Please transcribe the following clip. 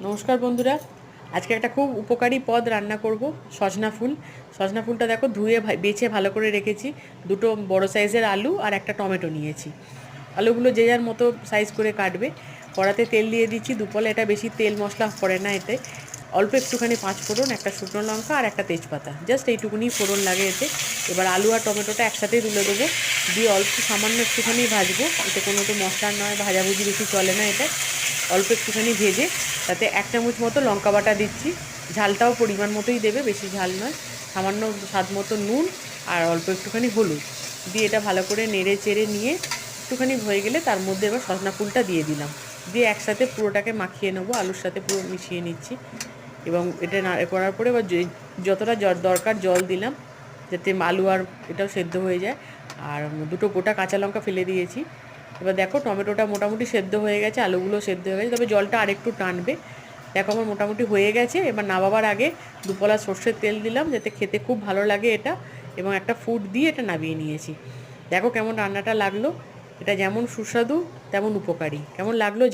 নমস্কার বন্ধুরা, আজকে একটা খুব উপকারী পদ রান্না করব। সজনা ফুল। সজনা ফুলটা দেখো ধুয়ে বেছে ভালো করে রেখেছি। দুটো বড় সাইজের আলু আর একটা টমেটো নিয়েছি। আলুগুলো যে যার মতো সাইজ করে কাটবে। কড়াতে তেল দিয়ে দিচ্ছি দুপলে। এটা বেশি তেল মশলা পড়ে না এতে। অল্প একটুখানি পাঁচ ফোড়ন, একটা শুকনো লঙ্কা আর একটা তেজপাতা, জাস্ট এইটুকুনি ফোড়ন লাগে এতে। এবার আলু আর টমেটোটা একসাথেই তুলে দেবো, দিয়ে অল্প সামান্য একটুখানি ভাজবো। এতে কোনো তো মশলা নয়, ভাজাভুজি বেশি চলে না এটা। অল্প একটুখানি ভেজে তাতে 1 চামচ মতো লঙ্কা বাটা দিচ্ছি। ঝালটাও পরিমাণ মতোই দেবে, বেশি ঝাল নয়। সামান্য স্বাদ মতো নুন আর অল্প একটুখানি হলুদ দিয়ে এটা ভালো করে নেড়ে চেড়ে নিয়ে একটুখানি হয়ে গেলে তার মধ্যে এবার সজনা ফুলটা দিয়ে দিলাম। দিয়ে একসাথে পুরোটাকে মাখিয়ে নেবো, আলুর সাথে পুরো মিশিয়ে নিচ্ছি। এবং এটা করার পরে এবার যতটা দরকার জল দিলাম, যাতে আলু আর এটাও সেদ্ধ হয়ে যায়। আর দুটো গোটা কাঁচা লঙ্কা ফেলে দিয়েছি। এবার দেখো টমেটোটা মোটামুটি সেদ্ধ হয়ে গেছে, আলুগুলো সেদ্ধ হয়ে গেছে, তবে জলটা আরেকটু টানবে। দেখো আমার মোটামুটি হয়ে গেছে। এবার নামাবার আগে দুপলা সর্ষের তেল দিলাম, যাতে খেতে খুব ভালো লাগে এটা। এবং একটা ফুট দিয়ে এটা নামিয়ে নিয়েছি। দেখো কেমন রান্নাটা লাগলো। এটা যেমন সুস্বাদু তেমন উপকারী। কেমন লাগলো